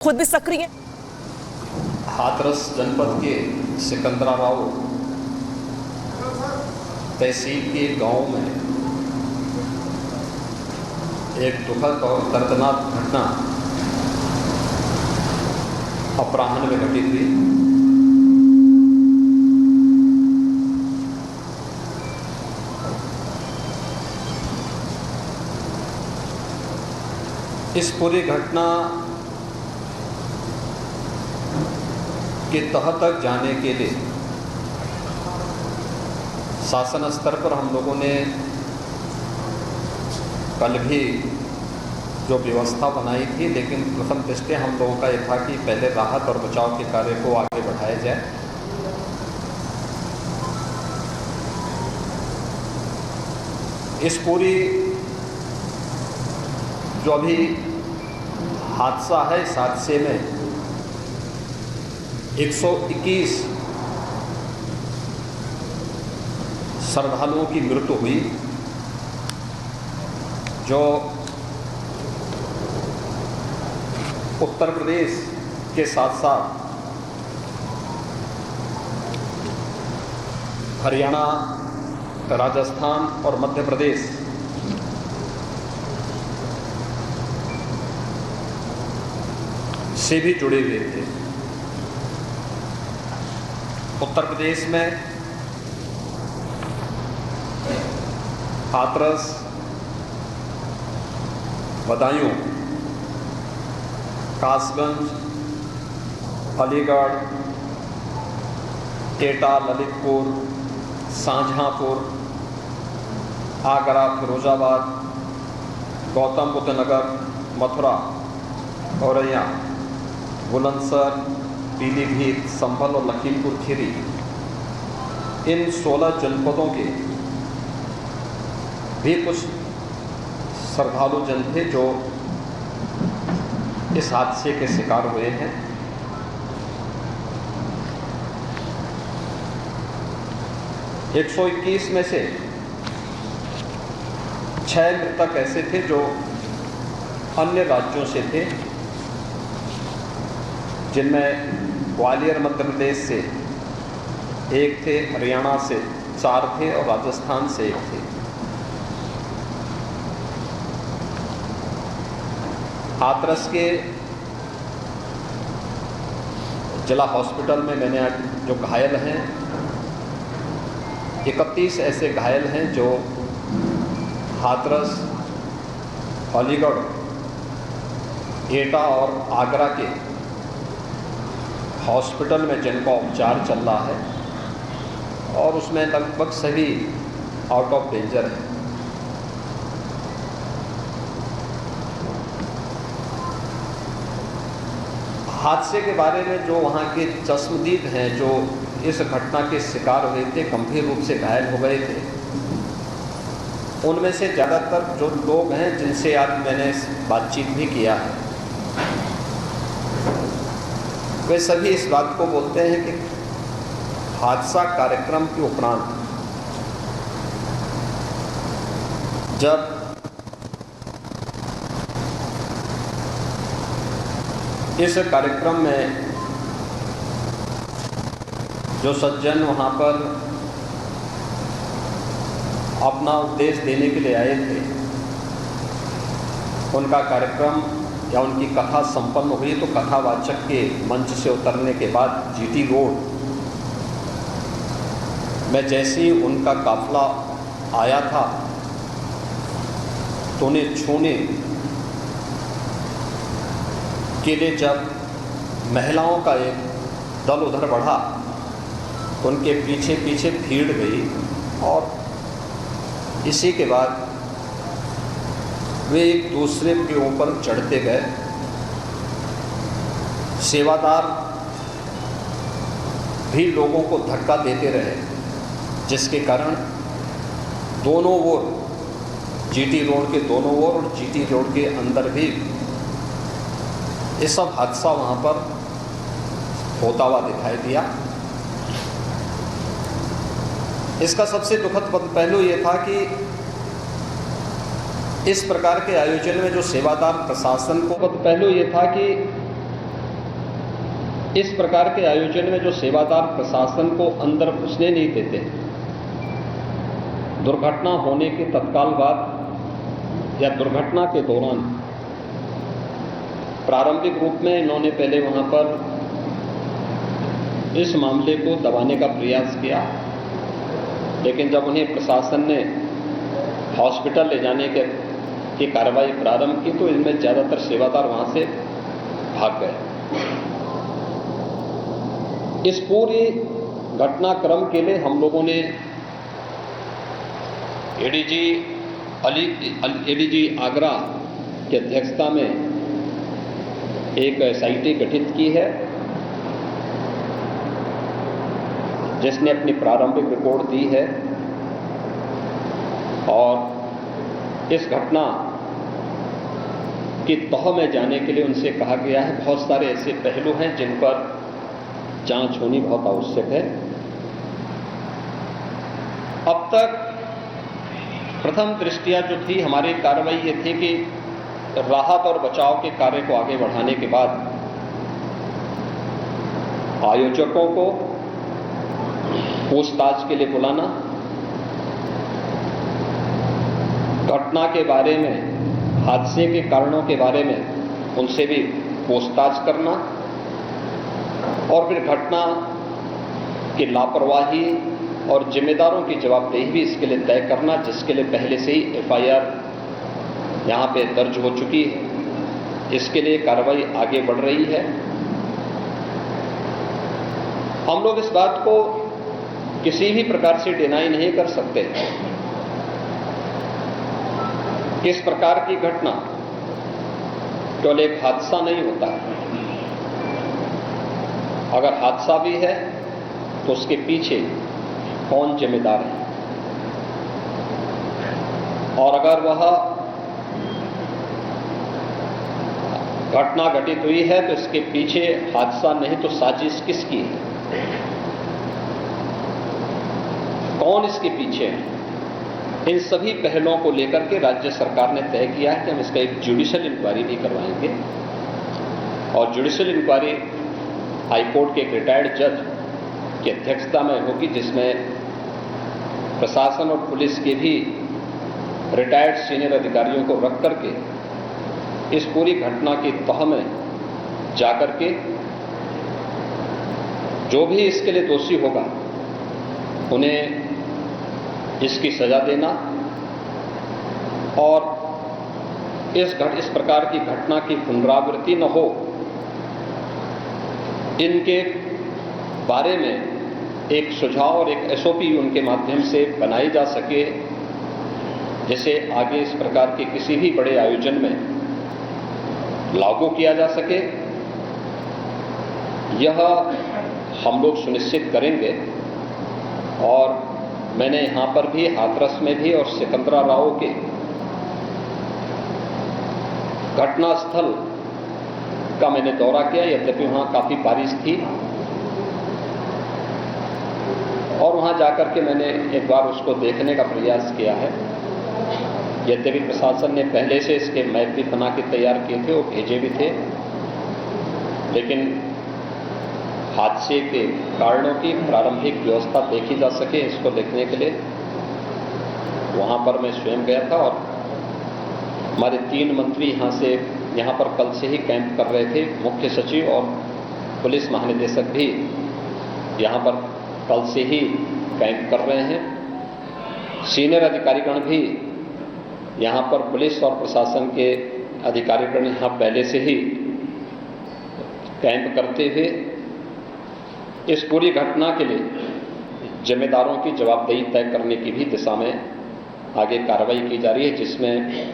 खुद भी सक्रिय। हाथरस जनपद के सिकंदराबाद तहसील के गांव में एक दुखद और दर्दनाक घटना अपराह्न में घटित हुई। इस पूरी घटना के तह तक जाने के लिए शासन स्तर पर हम लोगों ने कल भी जो व्यवस्था बनाई थी, लेकिन प्रथम दृष्टया हम लोगों का यह था कि पहले राहत और बचाव के कार्य को आगे बढ़ाया जाए। इस पूरी जो अभी हादसा है, इस हादसे में 121 श्रद्धालुओं की मृत्यु हुई, जो उत्तर प्रदेश के साथ साथ हरियाणा, राजस्थान और मध्य प्रदेश से भी जुड़े हुए थे। उत्तर प्रदेश में हाथरस, बदायूं, कासगंज, अलीगढ़, एटा, ललितपुर, शाहजहांपुर, आगरा, फिरोजाबाद, गौतम बुद्ध नगर, मथुरा, औरैया, बुलंदशहर, पीलीभीत, संभल और लखीमपुर खीरी, इन 16 जनपदों के भी कुछ श्रद्धालु जन थे जो इस हादसे के शिकार हुए हैं। एक 121 में से 6 मृतक ऐसे थे जो अन्य राज्यों से थे, जिनमें ग्वालियर मध्य प्रदेश से एक थे, हरियाणा से 4 थे और राजस्थान से 1 थे। हाथरस के जिला हॉस्पिटल में मैंने जो घायल हैं, 31 ऐसे घायल हैं जो हाथरस, अलीगढ़, एटा और आगरा के हॉस्पिटल में जिनका उपचार चल रहा है, और उसमें लगभग सभी आउट ऑफ डेंजर हैं। हादसे के बारे में जो वहाँ के चश्मदीद हैं, जो इस घटना के शिकार हुए थे, गंभीर रूप से घायल हो गए थे, उनमें से ज़्यादातर जो लोग हैं जिनसे आज मैंने बातचीत भी किया है, वे सभी इस बात को बोलते हैं कि हादसा कार्यक्रम के उपरांत जब इस कार्यक्रम में जो सज्जन वहाँ पर अपना उपदेश देने के लिए आए थे, उनका कार्यक्रम या उनकी कथा संपन्न हुई, तो कथावाचक के मंच से उतरने के बाद जीटी रोड में जैसे ही उनका काफिला आया था, तो उन्हें छूने के लिए जब महिलाओं का एक दल उधर बढ़ा, तो उनके पीछे पीछे भीड़ गई, और इसी के बाद वे एक दूसरे के ऊपर चढ़ते गए। सेवादार भी लोगों को धक्का देते रहे, जिसके कारण दोनों ओर, जीटी रोड के दोनों ओर और जीटी रोड के अंदर भी ये सब हादसा वहाँ पर होता हुआ दिखाई दिया। इसका सबसे दुखद पहलू ये था कि इस प्रकार के आयोजन में जो सेवादार प्रशासन को पहलू ये था कि इस प्रकार के आयोजन में जो सेवादार प्रशासन को अंदर घुसने नहीं देते, दुर्घटना होने के तत्काल बाद या दुर्घटना के दौरान प्रारंभिक रूप में इन्होंने पहले वहां पर इस मामले को दबाने का प्रयास किया, लेकिन जब उन्हें प्रशासन ने हॉस्पिटल ले जाने की कार्रवाई प्रारंभ की तो इनमें ज्यादातर सेवादार वहां से भाग गए। इस पूरी घटनाक्रम के लिए हम लोगों ने एडीजी आगरा की अध्यक्षता में एक एसआईटी गठित की है, जिसने अपनी प्रारंभिक रिपोर्ट दी है और इस घटना की तह में जाने के लिए उनसे कहा गया है। बहुत सारे ऐसे पहलू हैं जिन पर जांच होनी बहुत आवश्यक है। अब तक प्रथम दृष्टया जो थी हमारी कार्रवाई ये थी कि राहत और बचाव के कार्य को आगे बढ़ाने के बाद आयोजकों को पूछताछ के लिए बुलाना, घटना के बारे में, हादसे के कारणों के बारे में उनसे भी पूछताछ करना और फिर घटना की लापरवाही और जिम्मेदारों की जवाबदेही भी इसके लिए तय करना, जिसके लिए पहले से ही एफआईआर यहां पे दर्ज हो चुकी है। इसके लिए कार्रवाई आगे बढ़ रही है। हम लोग इस बात को किसी भी प्रकार से डिनाई नहीं कर सकते कि इस प्रकार की घटना केवल एक हादसा नहीं होता है। अगर हादसा भी है तो उसके पीछे कौन जिम्मेदार है, और अगर वह घटना घटित हुई है तो इसके पीछे हादसा नहीं तो साजिश किसकी है, कौन इसके पीछे है। इन सभी पहलुओं को लेकर के राज्य सरकार ने तय किया है कि हम इसका एक जुडिशियल इंक्वायरी भी करवाएंगे और जुडिशियल इंक्वायरी हाईकोर्ट के एक रिटायर्ड जज की अध्यक्षता में होगी, जिसमें प्रशासन और पुलिस के भी रिटायर्ड सीनियर अधिकारियों को रख करके इस पूरी घटना की तह में जाकर के जो भी इसके लिए दोषी होगा उन्हें इसकी सजा देना और इस प्रकार की घटना की पुनरावृत्ति न हो, इनके बारे में एक सुझाव और एक एसओपी उनके माध्यम से बनाई जा सके, जिसे आगे इस प्रकार के किसी भी बड़े आयोजन में लागू किया जा सके। यह हम लोग सुनिश्चित करेंगे। और मैंने यहां पर भी हाथरस में भी और सिकंदराराव के घटनास्थल का मैंने दौरा किया, यद्यपि वहां काफी बारिश थी, और वहां जाकर के मैंने एक बार उसको देखने का प्रयास किया है। यद्यपि प्रशासन ने पहले से इसके मैप भी बना के तैयार किए थे, वो भेजे भी थे, लेकिन हादसे के कारणों की प्रारंभिक व्यवस्था देखी जा सके इसको देखने के लिए वहां पर मैं स्वयं गया था। और हमारे 3 मंत्री यहां पर कल से ही कैंप कर रहे थे। मुख्य सचिव और पुलिस महानिदेशक भी यहां पर कल से ही कैंप कर रहे हैं। सीनियर अधिकारीगण भी यहां पर पुलिस और प्रशासन के अधिकारीगण यहां पहले से ही कैंप करते हुए इस पूरी घटना के लिए जिम्मेदारों की जवाबदेही तय करने की भी दिशा में आगे कार्रवाई की जा रही है, जिसमें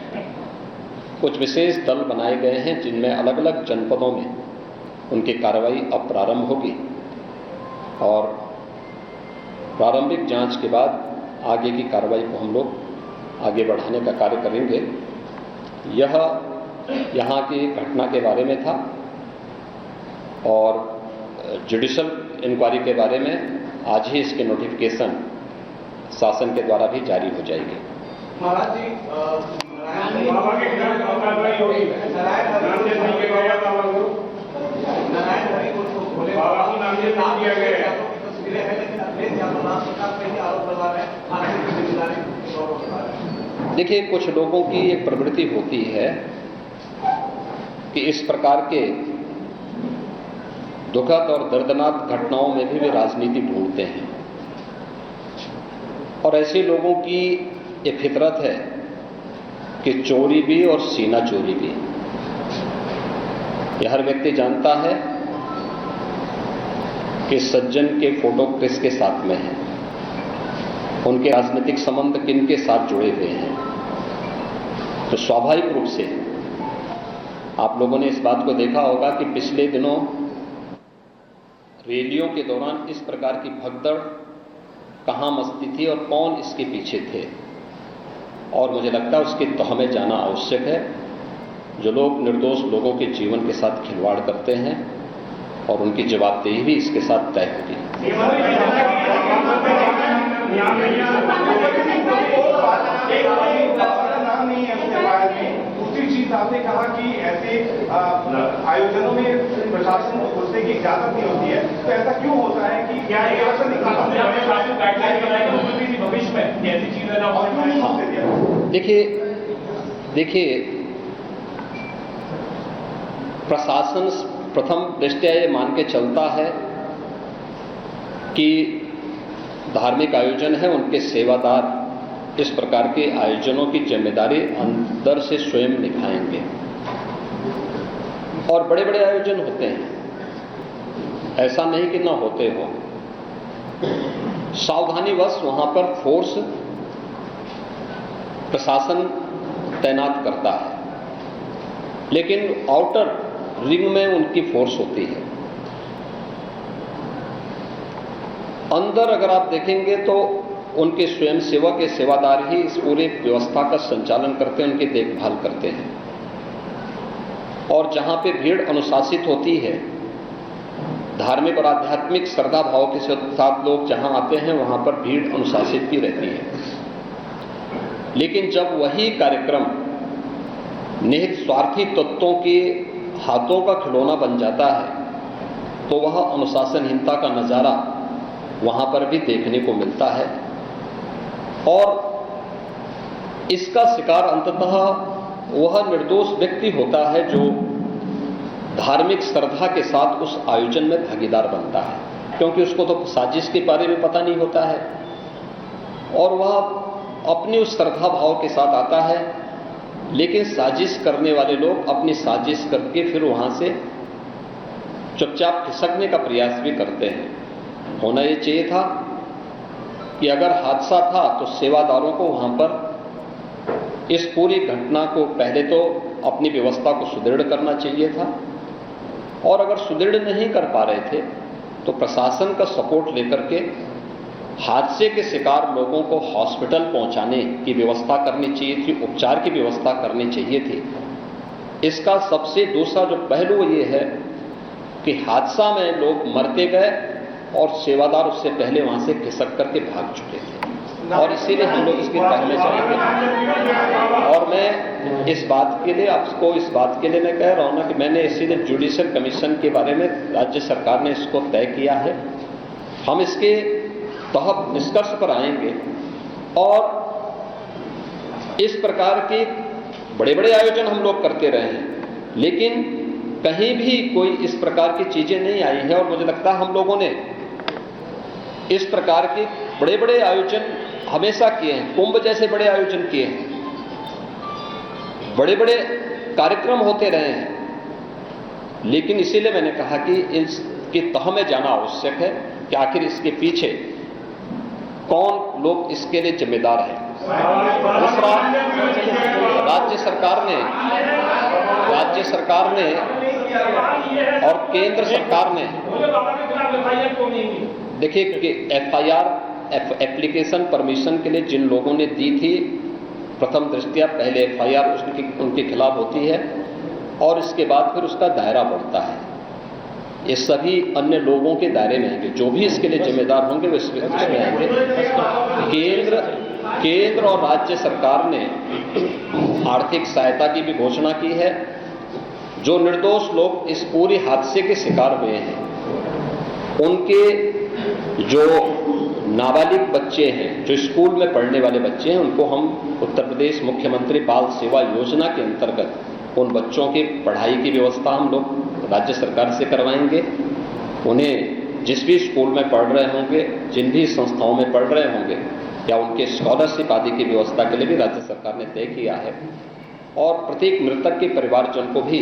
कुछ विशेष दल बनाए गए हैं, जिनमें अलग अलग जनपदों में उनकी कार्रवाई अब प्रारंभ होगी और प्रारंभिक जांच के बाद आगे की कार्रवाई को हम लोग आगे बढ़ाने का कार्य करेंगे। यह यहाँ की घटना के बारे में था और जुडिशियल इंक्वायरी के बारे में आज ही इसके नोटिफिकेशन शासन के द्वारा भी जारी हो जाएगी। महाराज जी, नारायण हरि को खोले किया गया है। तस्वीरें हैं लेकिन अखिलेश यादव नाम सरकार पे ही आरोप लगा रहे हैं, हादसे की जिम्मेदारी गौरव लगा रहे हैं। देखिए, कुछ लोगों की एक प्रवृत्ति होती है कि इस प्रकार के दुखद और दर्दनाक घटनाओं में भी वे राजनीति ढूंढते हैं, और ऐसे लोगों की ये फितरत है कि चोरी भी और सीना चोरी भी। यह हर व्यक्ति जानता है कि सज्जन के फोटो किसके साथ में है, उनके राजनीतिक संबंध किनके साथ जुड़े हुए हैं। तो स्वाभाविक रूप से आप लोगों ने इस बात को देखा होगा कि पिछले दिनों रैलियों के दौरान इस प्रकार की भगदड़ कहां मचती थी और कौन इसके पीछे थे। और मुझे लगता है उसके तह में जाना आवश्यक है। जो लोग निर्दोष लोगों के जीवन के साथ खिलवाड़ करते हैं और उनकी जवाबदेही भी इसके साथ तय होगी। दूसरी चीज आपने कहा कि ऐसे आयोजनों में प्रशासन को घुसने की इजाजत नहीं होती है, तो ऐसा क्यों होता है कि क्या भविष्य में ऐसी चीजें ना हो? देखिए, प्रशासन प्रथम दृष्टया ये मान के चलता है कि धार्मिक आयोजन है, उनके सेवादार इस प्रकार के आयोजनों की जिम्मेदारी अंदर से स्वयं निभाएंगे। और बड़े बड़े आयोजन होते हैं, ऐसा नहीं कि ना होते हो। सावधानीवश वहां पर फोर्स प्रशासन तैनात करता है, लेकिन आउटर रिंग में उनकी फोर्स होती है। अंदर अगर आप देखेंगे तो उनके स्वयंसेवक के सेवादार ही इस पूरे व्यवस्था का संचालन करते हैं, उनकी देखभाल करते हैं। और जहां पे भीड़ अनुशासित होती है, धार्मिक और आध्यात्मिक श्रद्धा भाव के साथ लोग जहां आते हैं वहां पर भीड़ अनुशासित भी रहती है। लेकिन जब वही कार्यक्रम निहित स्वार्थी तत्वों के हाथों का खिलौना बन जाता है तो वह अनुशासनहीनता का नजारा वहां पर भी देखने को मिलता है। और इसका शिकार अंततः वह निर्दोष व्यक्ति होता है जो धार्मिक श्रद्धा के साथ उस आयोजन में भागीदार बनता है, क्योंकि उसको तो साजिश के बारे में पता नहीं होता है और वह अपनी उस श्रद्धा भाव के साथ आता है। लेकिन साजिश करने वाले लोग अपनी साजिश करके फिर वहां से चुपचाप खिसकने का प्रयास भी करते हैं। होना ये चाहिए था कि अगर हादसा था तो सेवादारों को वहां पर इस पूरी घटना को पहले तो अपनी व्यवस्था को सुदृढ़ करना चाहिए था, और अगर सुदृढ़ नहीं कर पा रहे थे तो प्रशासन का सपोर्ट लेकर के हादसे के शिकार लोगों को हॉस्पिटल पहुंचाने की व्यवस्था करनी चाहिए थी, उपचार की व्यवस्था करनी चाहिए थी। इसका सबसे दूसरा जो पहलू ये है कि हादसा में लोग मरते गए और सेवादार उससे पहले वहां से खिसक करके भाग चुके थे, और इसीलिए हम लोग इसके पहले चलेंगे। और मैं इस बात के लिए आपको इस बात के लिए मैं कह रहा हूं ना कि मैंने इसीलिए जुडिशियल कमीशन के बारे में राज्य सरकार ने इसको तय किया है। हम इसके तहत निष्कर्ष पर आएंगे और इस प्रकार के बड़े बड़े आयोजन हम लोग करते रहे हैं, लेकिन कहीं भी कोई इस प्रकार की चीजें नहीं आई है। और मुझे लगता है हम लोगों ने इस प्रकार के बड़े बड़े आयोजन हमेशा किए हैं, कुंभ जैसे बड़े आयोजन किए हैं, बड़े बड़े कार्यक्रम होते रहे हैं। लेकिन इसीलिए मैंने कहा कि इसकी तह में जाना आवश्यक है कि आखिर इसके पीछे कौन लोग इसके लिए जिम्मेदार हैं। दूसरा, राज्य सरकार ने और केंद्र सरकार ने, देखिए कि FIR एप्लीकेशन परमिशन के लिए जिन लोगों ने दी थी, प्रथम दृष्टया पहले FIR उनके खिलाफ होती है और इसके बाद फिर उसका दायरा बढ़ता है। ये सभी अन्य लोगों के दायरे में आएंगे, जो भी इसके लिए जिम्मेदार होंगे वो इसमें आएंगे। केंद्र और राज्य सरकार ने आर्थिक सहायता की भी घोषणा की है। जो निर्दोष लोग इस पूरी हादसे के शिकार हुए हैं उनके जो नाबालिग बच्चे हैं, जो स्कूल में पढ़ने वाले बच्चे हैं, उनको हम उत्तर प्रदेश मुख्यमंत्री बाल सेवा योजना के अंतर्गत उन बच्चों की पढ़ाई की व्यवस्था हम लोग राज्य सरकार से करवाएंगे। उन्हें जिस भी स्कूल में पढ़ रहे होंगे, जिन भी संस्थाओं में पढ़ रहे होंगे, या उनके स्कॉलरशिप आदि की व्यवस्था के लिए भी राज्य सरकार ने तय किया है। और प्रत्येक मृतक के परिवारजन को भी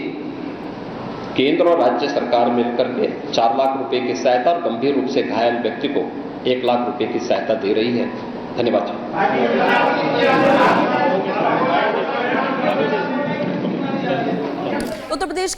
केंद्र और राज्य सरकार मिलकर के 4 लाख रुपए की सहायता और गंभीर रूप से घायल व्यक्ति को 1 लाख रुपए की सहायता दे रही है। धन्यवाद। उत्तर प्रदेश